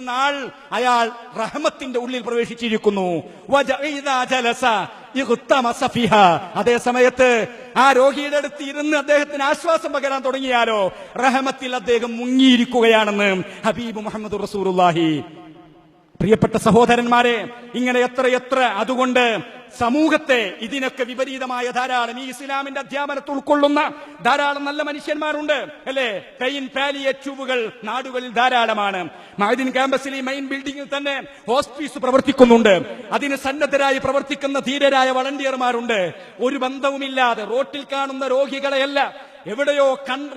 നാൾ അയാൾ റഹ്മത്തിന്റെ ഉള്ളിൽ പ്രവേശിച്ചിരിക്കുന്നു. അതേ സമയത്ത് ആ രോഗിയുടെ അടുത്ത് ഇരുന്ന് അദ്ദേഹത്തിന് ആശ്വാസം പകരാൻ തുടങ്ങിയാലോ റഹ്മത്തിൽ അദ്ദേഹം മുങ്ങിയിരിക്കുകയാണെന്ന് ഹബീബ് മുഹമ്മദ് റസൂലുള്ളാഹി. പ്രിയപ്പെട്ട സഹോദരന്മാരെ, ഇങ്ങനെ എത്രയെത്ര അതുകൊണ്ട് സമൂഹത്തെ ഇതിനൊക്കെ വിപരീതമായ ധാരാളം ഈ ഇസ്ലാമിന്റെ അധ്യാപനത്തിൽ ഉൾക്കൊള്ളുന്ന ധാരാളം നല്ല മനുഷ്യന്മാരുണ്ട് അല്ലെ. പെയിൻ പാലിയേറ്റീവുകൾ നാടുകളിൽ ധാരാളമാണ്. മഅദിൻ ക്യാമ്പസിൽ ഈ മെയിൻ ബിൽഡിംഗിൽ തന്നെ ഹോസ്പീസ് പ്രവർത്തിക്കുന്നുണ്ട്. അതിന് സന്നദ്ധരായി പ്രവർത്തിക്കുന്ന ധീരരായ വളണ്ടിയർമാരുണ്ട്. ഒരു ബന്ധവുമില്ലാതെ റോട്ടിൽ കാണുന്ന രോഗികളെയല്ല, എവിടെയോ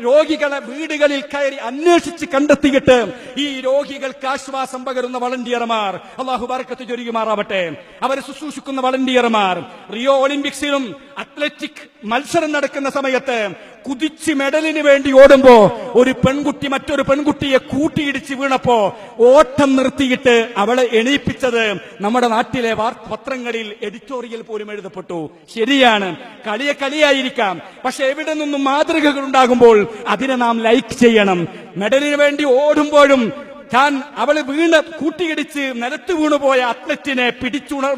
രോഗികളെ വീടുകളിൽ കയറി അന്വേഷിച്ച് കണ്ടെത്തിയിട്ട് ഈ രോഗികൾക്ക് ആശ്വാസം പകരുന്ന വളണ്ടിയർമാർ, അള്ളാഹു ബർക്കത്ത് ചൊരിയുമാറാവട്ടെ. അവരെ ശുശ്രൂഷിക്കുന്ന വളണ്ടിയർമാർ റിയോ ഒളിമ്പിക്സിലും അത്ലറ്റിക് മത്സരം നടക്കുന്ന സമയത്ത് കുതിച്ച് മെഡലിന് വേണ്ടി ഓടുമ്പോ ഒരു പെൺകുട്ടി മറ്റൊരു പെൺകുട്ടിയെ കൂട്ടിയിടിച്ച് വീണപ്പോ ഓട്ടം നിർത്തിയിട്ട് അവളെ എണീപ്പിച്ചത് നമ്മുടെ നാട്ടിലെ പത്രങ്ങളിൽ എഡിറ്റോറിയൽ പോലും എഴുതപ്പെട്ടു. ശരിയാണ്, കളിയായിരിക്കാം, പക്ഷെ എവിടെ നിന്നും മാതൃകകൾ ഉണ്ടാകുമ്പോൾ അതിനെ നാം ലൈക്ക് ചെയ്യണം. മെഡലിന് വേണ്ടി ഓടുമ്പോഴും അവള് കൂട്ടിയിടിച്ച് നിലത്ത് വീണുപോയ അത്ലറ്റിനെ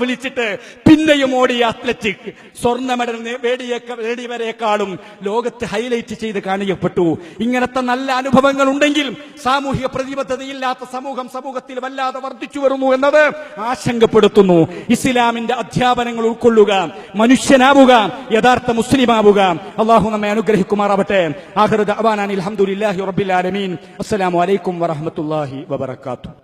വിളിച്ചിട്ട് പിന്നെയും ഓടിയ അത്ലറ്റിക് സ്വർണ്ണ മെഡൽ നേടിയവരെക്കാളും ലോകത്ത് ഹൈലൈറ്റ് ചെയ്ത് കാണിക്കപ്പെട്ടു. ഇങ്ങനത്തെ നല്ല അനുഭവങ്ങൾ ഉണ്ടെങ്കിൽ സാമൂഹിക പ്രതിബദ്ധതയില്ലാത്ത സമൂഹത്തിൽ വല്ലാതെ വർദ്ധിച്ചു വരുന്നു എന്നത് ആശങ്കപ്പെടുത്തുന്നു. ഇസ്ലാമിന്റെ അധ്യാപനങ്ങൾ ഉൾക്കൊള്ളുക, മനുഷ്യനാവുക, യഥാർത്ഥ മുസ്ലിമാവുക. അള്ളാഹു നമ്മെ അനുഗ്രഹിക്കുമാറാവട്ടെ. ആഖിറു ദഅ്വാനാ അൽഹംദുലില്ലാഹി റബ്ബിൽ ആലമീൻ. അസ്സലാമു അലൈക്കും വറഹ്മത്തുള്ളാഹി വബറകാതുഹു.